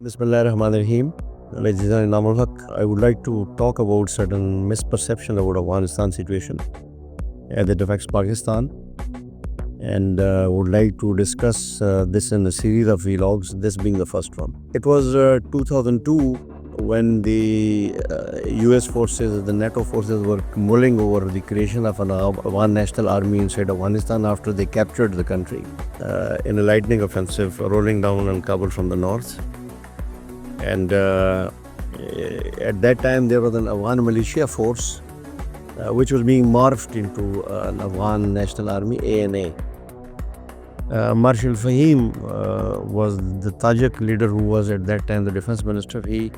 Bismillahirrahmanirrahim. Maj Gen Inam, I would like to talk about certain misperceptions about Afghanistan situation as it affects Pakistan, and would like to discuss this in a series of vlogs, this being the first one. It was 2002 when the US forces, the NATO forces were mulling over the creation of an Afghan national army inside Afghanistan after they captured the country in a lightning offensive rolling down on Kabul from the north. And at that time, there was an Afghan militia force which was being morphed into an Afghan National Army, ANA. Marshal Fahim was the Tajik leader who was at that time the defense minister. He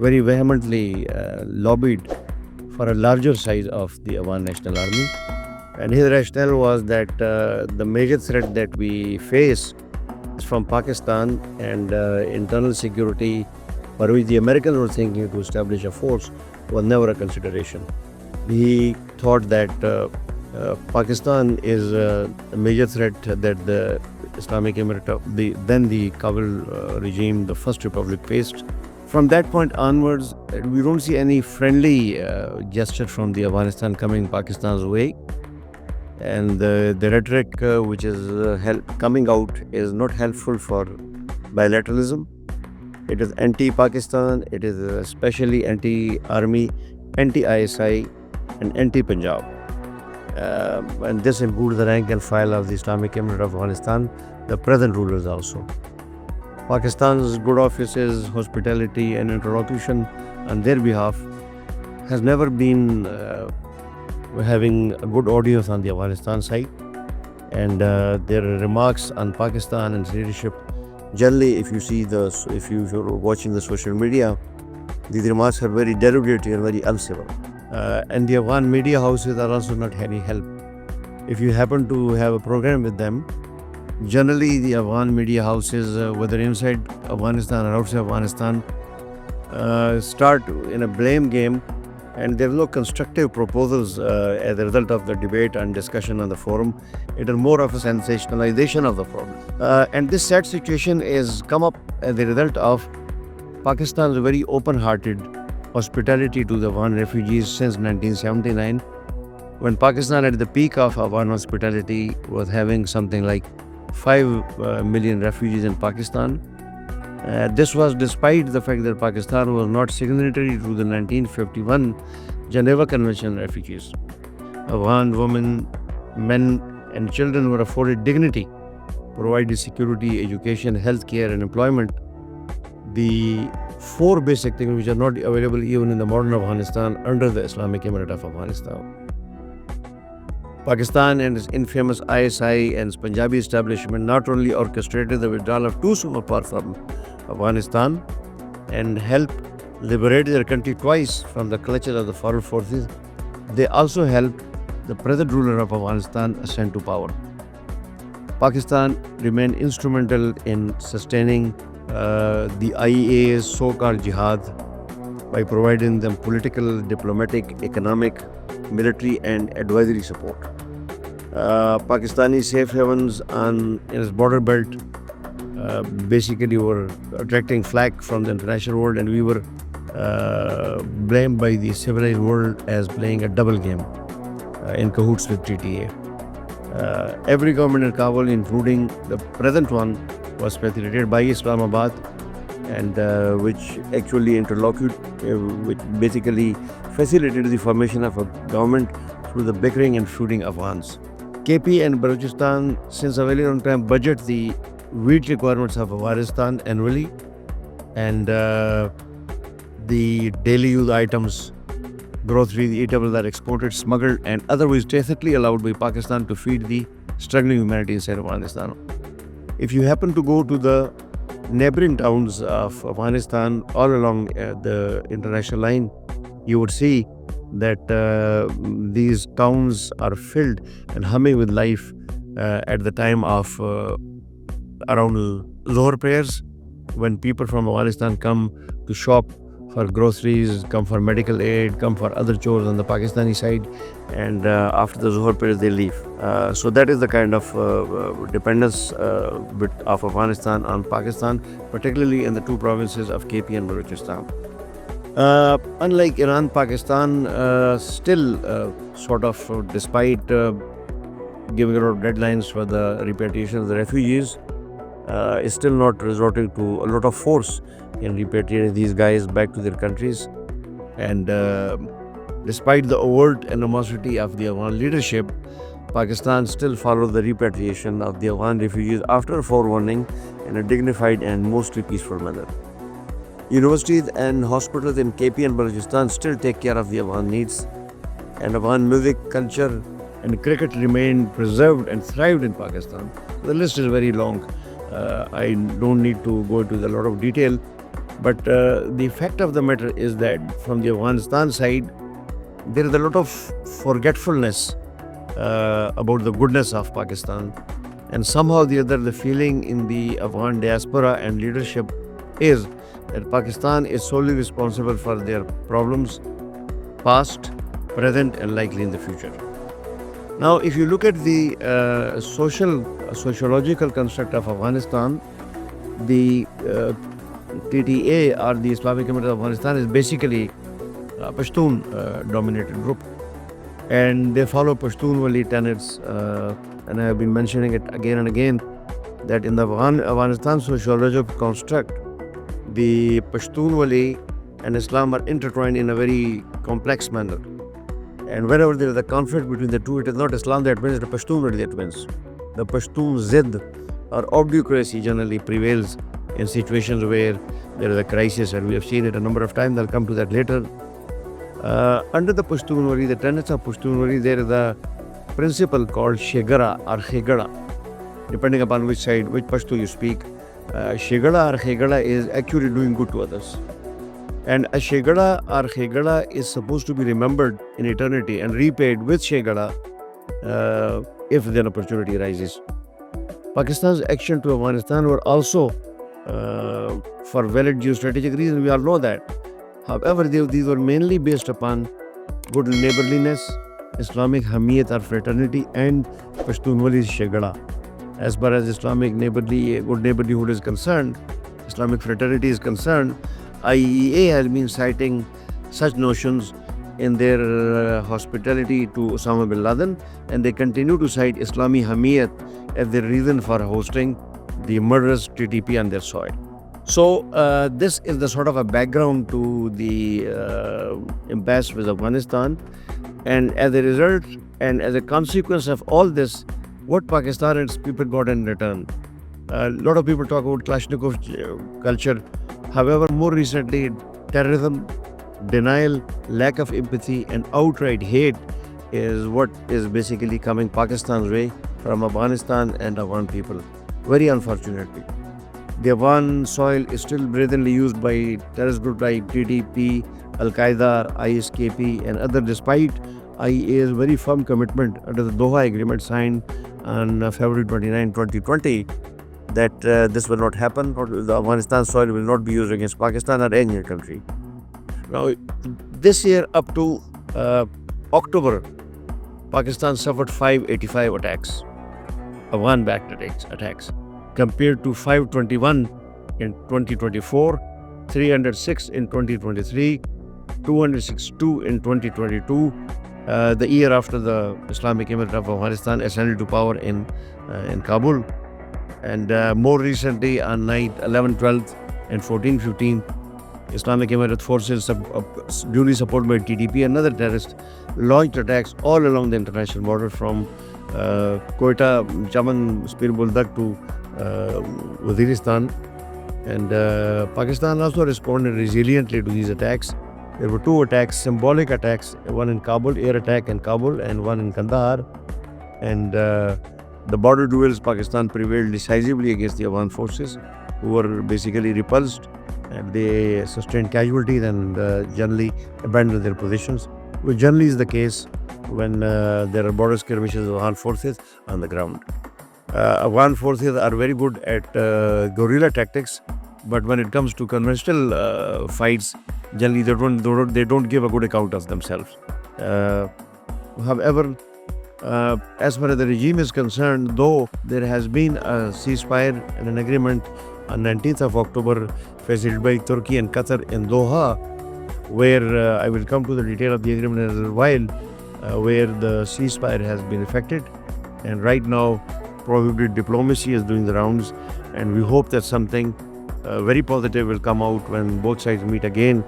very vehemently lobbied for a larger size of the Afghan National Army. And his rationale was that the major threat that we face from Pakistan, and internal security for which the Americans were thinking to establish a force was never a consideration. He thought that Pakistan is a major threat that the Islamic Emirate of the Kabul regime, the First Republic, faced. From that point onwards, we don't see any friendly gesture from the Afghanistan coming Pakistan's way. And the rhetoric which is coming out is not helpful for bilateralism. It is anti-Pakistan, it is especially anti-army, anti-ISI and anti-Punjab. And this includes the rank and file of the Islamic Emirate of Afghanistan, the present rulers also. Pakistan's good offices, hospitality and interlocution on their behalf has never been having a good audience on the Afghanistan side, and their remarks on Pakistan and its leadership, generally, if you're watching the social media, these remarks are very derogatory and very uncivil. And the Afghan media houses are also not any help. If you happen to have a program with them, generally the Afghan media houses, whether inside Afghanistan or outside Afghanistan, start in a blame game. And there are no constructive proposals as a result of the debate and discussion on the forum. It is more of a sensationalization of the problem. And this sad situation is come up as a result of Pakistan's very open-hearted hospitality to the Afghan refugees since 1979, when Pakistan at the peak of Afghan hospitality was having something like 5 million refugees in Pakistan. This was despite the fact that Pakistan was not signatory to the 1951 Geneva Convention on Refugees. Afghan women, men and children were afforded dignity, provided security, education, healthcare and employment. The 4 basic things which are not available even in the modern Afghanistan under the Islamic Emirate of Afghanistan. Pakistan and its infamous ISI and its Punjabi establishment not only orchestrated the withdrawal of 2 superpowers from Afghanistan and helped liberate their country twice from the clutches of the foreign forces, they also helped the present ruler of Afghanistan ascend to power. Pakistan remained instrumental in sustaining the IEA's so-called jihad by providing them political, diplomatic, economic, military and advisory support. Pakistani safe havens in its border belt basically were attracting flack from the international world, and we were blamed by the civilized world as playing a double game in cahoots with TTA. Every government in Kabul, including the present one, was facilitated by Islamabad, and which actually which basically facilitated the formation of a government through the bickering and shooting Afghans. KP and Balochistan since a very long time budget the wheat requirements of Afghanistan annually, and the daily use items, groceries, eatables are exported, smuggled and otherwise tacitly allowed by Pakistan to feed the struggling humanity inside Afghanistan. If you happen to go to the neighboring towns of Afghanistan all along the international line, you would see that these towns are filled and humming with life at the time of around Zohar prayers, when people from Afghanistan come to shop for groceries, come for medical aid, come for other chores on the Pakistani side, and after the Zuhur period they leave. So that is the kind of dependence of Afghanistan on Pakistan, particularly in the two provinces of KP and Balochistan. Unlike Iran, Pakistan still sort of, despite giving a lot of deadlines for the repatriation of the refugees, is still not resorting to a lot of force in repatriating these guys back to their countries. And despite the overt animosity of the Afghan leadership, Pakistan still followed the repatriation of the Afghan refugees after forewarning in a dignified and mostly peaceful manner. Universities and hospitals in KP and Balochistan still take care of the Afghan needs, and Afghan music, culture, and cricket remained preserved and thrived in Pakistan. The list is very long. I don't need to go into a lot of detail, but the fact of the matter is that from the Afghanistan side, there is a lot of forgetfulness about the goodness of Pakistan, and somehow or the other, the feeling in the Afghan diaspora and leadership is that Pakistan is solely responsible for their problems, past, present, and likely in the future. Now, if you look at the sociological construct of Afghanistan, the TTA, or the Islamic Emirate of Afghanistan, is basically a Pashtun-dominated group, and they follow Pashtun-Wali tenets, and I have been mentioning it again and again, that in the Afghanistan sociological construct, the Pashtun-Wali and Islam are intertwined in a very complex manner. And whenever there is a conflict between the two, it is not Islam that wins, it is Pashtun that wins. The Pashtun Zidd or obduracy generally prevails in situations where there is a crisis, and we have seen it a number of times. I'll come to that later. Under the Pashtun-Wali, the tenets of Pashtun-Wali, there is a principle called Shegara or Khegara, depending upon which side, which Pashto you speak. Shegara or Khegara is actually doing good to others. And a Shegara or Khegara is supposed to be remembered in eternity and repaid with Shegara if an opportunity arises. Pakistan's action to Afghanistan were also for valid geostrategic reasons, we all know that. However, these were mainly based upon good neighborliness, Islamic hamiyat or fraternity, and Pashtun-Wali's Shegara. As far as Islamic good neighborhood is concerned, Islamic fraternity is concerned, IEA has been citing such notions in their hospitality to Osama bin Laden, and they continue to cite Islami hamiyat as the reason for hosting the murderous TTP on their soil. So this is the sort of a background to the impasse with Afghanistan, and as a result and as a consequence of all this, what Pakistan and its people got in return. A lot of people talk about Kalashnikov culture. However, more recently, terrorism, denial, lack of empathy, and outright hate is what is basically coming Pakistan's way from Afghanistan and Afghan people. Very unfortunately. The Afghan soil is still brazenly used by terrorist groups like TTP, Al-Qaeda, ISKP, and others, despite IEA's very firm commitment under the Doha Agreement signed on February 29, 2020, that this will not happen, or the Afghanistan soil will not be used against Pakistan or any country. Now, this year up to October, Pakistan suffered 585 attacks, Afghan-backed attacks, compared to 521 in 2024, 306 in 2023, 262 in 2022, the year after the Islamic Emirate of Afghanistan ascended to power in Kabul. And more recently, on night 11, 12, and 14, 15, Islamic Emirate forces, duly supported by TTP and other terrorists, launched attacks all along the international border from Quetta, Chaman, Spir Buldak to Waziristan. And Pakistan also responded resiliently to these attacks. There were two attacks, symbolic attacks, one in Kabul, air attack in Kabul, and one in Kandahar. And the border duels, Pakistan prevailed decisively against the Afghan forces, who were basically repulsed, and they sustained casualties and generally abandoned their positions, which generally is the case when there are border skirmishes of Afghan forces on the ground. Afghan forces are very good at guerrilla tactics. But when it comes to conventional fights, generally they don't give a good account of themselves. However, as far as the regime is concerned, though there has been a ceasefire and an agreement on 19th of October facilitated by Turkey and Qatar in Doha, where I will come to the detail of the agreement in a little while, where the ceasefire has been effected. And right now, probably diplomacy is doing the rounds, and we hope that something very positive will come out when both sides meet again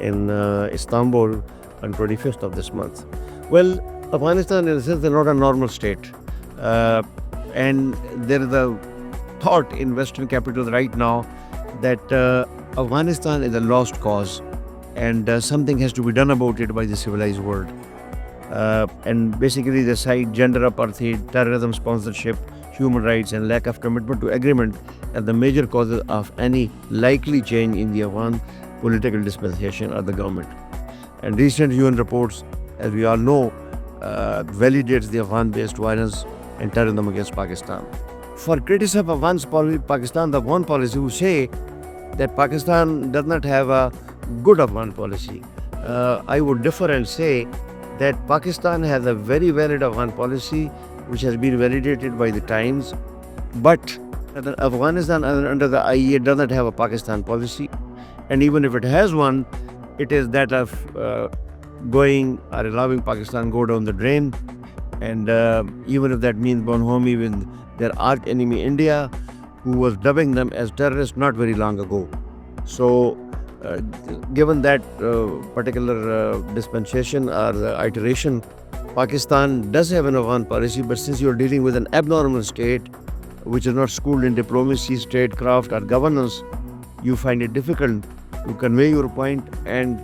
in Istanbul on 25th of this month. Well, Afghanistan, in a sense, is not a normal state. And there is a thought in Western capitals right now that Afghanistan is a lost cause, and something has to be done about it by the civilized world. And basically they cite gender apartheid, terrorism sponsorship, human rights, and lack of commitment to agreement as the major causes of any likely change in the Afghan political dispensation of the government. And recent UN reports, as we all know, validates the Afghan-based violence and terrorism against Pakistan. For critics of Pakistan, the Afghan policy, who say that Pakistan does not have a good Afghan policy, I would differ and say that Pakistan has a very valid Afghan policy which has been validated by the times, but Afghanistan under the IEA does not have a Pakistan policy, and even if it has one, it is that of going or allowing Pakistan go down the drain, and even if that means bonhomie with their arch enemy India, who was dubbing them as terrorists not very long ago. So given that particular dispensation or iteration, Pakistan does have an Afghan policy, but since you're dealing with an abnormal state which is not schooled in diplomacy, statecraft or governance, you find it difficult to convey your point, and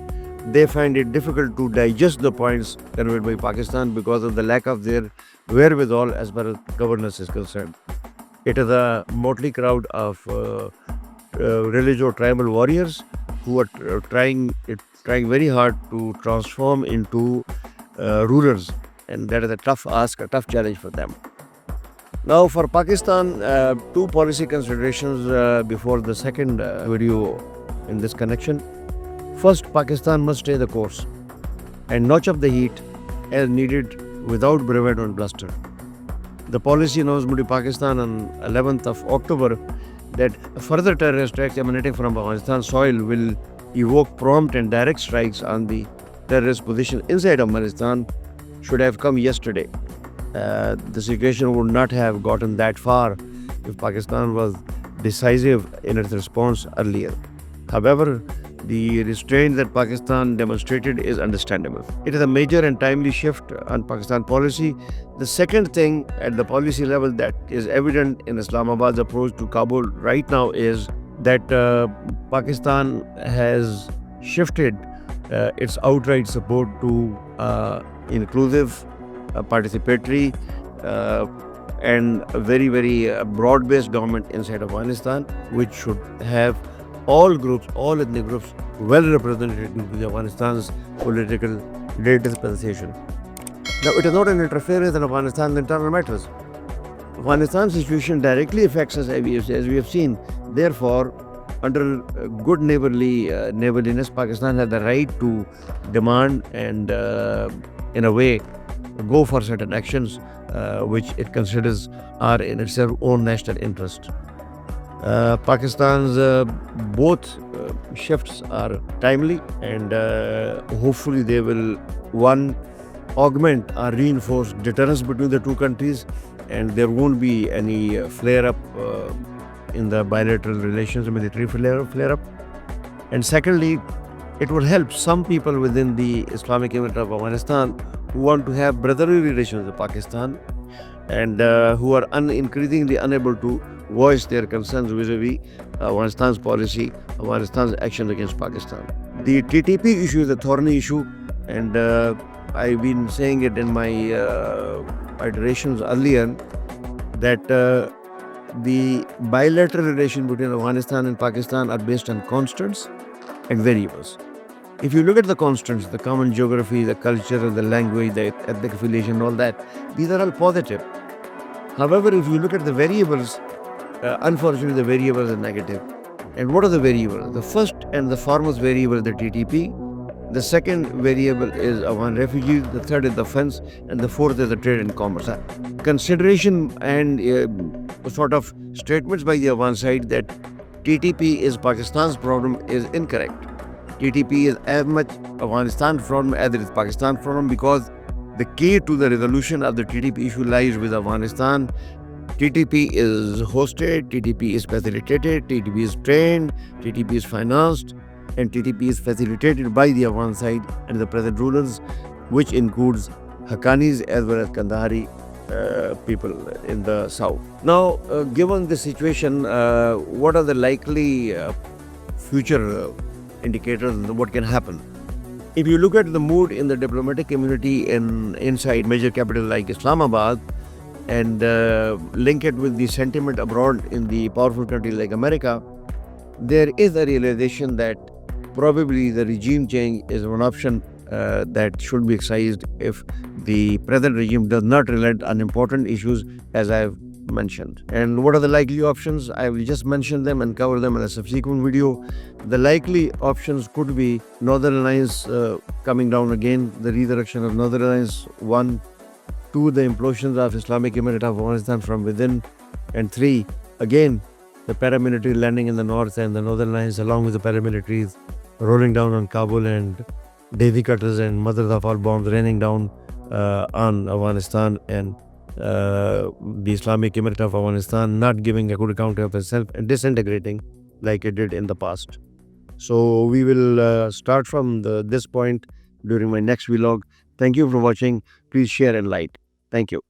they find it difficult to digest the points conveyed by Pakistan because of the lack of their wherewithal as far as governance is concerned. It is a motley crowd of religious or tribal warriors who are trying very hard to transform into rulers, and that is a tough ask, a tough challenge for them. Now, for Pakistan, two policy considerations before the second video in this connection. First, Pakistan must stay the course and notch up the heat as needed without bravado and bluster. The policy announced by Pakistan on 11th of October that further terrorist attacks emanating from Afghanistan soil will evoke prompt and direct strikes on the terrorist position inside Afghanistan should have come yesterday. The situation would not have gotten that far if Pakistan was decisive in its response earlier. However, the restraint that Pakistan demonstrated is understandable. It is a major and timely shift on Pakistan policy. The second thing at the policy level that is evident in Islamabad's approach to Kabul right now is that Pakistan has shifted its outright support to inclusive, participatory, and a very, very broad-based government inside Afghanistan, which should have all groups, all ethnic groups well represented in Afghanistan's political dispensation. Now, it is not an interference in Afghanistan's internal matters. Afghanistan's situation directly affects us, as we have seen. Therefore, under good neighborliness, Pakistan has the right to demand and, in a way, go for certain actions which it considers are in its own national interest. Pakistan's both shifts are timely, and hopefully they will, one, augment or reinforce deterrence between the two countries, and there won't be any flare-up in the bilateral relations, military flare-up. And secondly, it will help some people within the Islamic Emirate of Afghanistan who want to have brotherly relations with Pakistan and who are increasingly unable to voice their concerns vis-a-vis Afghanistan's policy, Afghanistan's action against Pakistan. The TTP issue is a thorny issue, and I've been saying it in my iterations earlier that the bilateral relations between Afghanistan and Pakistan are based on constants and variables. If you look at the constants, the common geography, the culture, the language, the ethnic affiliation, all that, these are all positive. However, if you look at the variables, unfortunately the variables are negative. And what are the variables? The first and the foremost variable is the TTP. The second variable is Afghan refugees. The third is the fence, and the fourth is the trade and commerce. Consideration and sort of statements by the Afghan side that TTP is Pakistan's problem is incorrect. TTP is as much Afghanistan's problem as it is Pakistan's problem, because the key to the resolution of the TTP issue lies with Afghanistan. TTP is hosted, TTP is facilitated, TTP is trained, TTP is financed, and TTP is facilitated by the Afghan side and the present rulers, which includes Haqqanis as well as Kandahari people in the south. Now, given the situation, what are the likely future indicators of what can happen? If you look at the mood in the diplomatic community inside major capital like Islamabad, and link it with the sentiment abroad in the powerful country like America, there is a realization that probably the regime change is one option that should be exercised if the present regime does not relent on important issues, as I've mentioned. And what are the likely options? I will just mention them and cover them in a subsequent video. The likely options could be Northern Alliance coming down again, the resurrection of Northern Alliance, 1. 2, the implosions of Islamic Emirate of Afghanistan from within, and 3, again, the paramilitary landing in the north and the Northern Alliance along with the paramilitaries rolling down on Kabul, and daisy cutters and mothers of all bombs raining down on Afghanistan, and the Islamic Emirate of Afghanistan not giving a good account of itself and disintegrating like it did in the past. So we will start from this point during my next vlog. Thank you for watching. Please share and like. Thank you.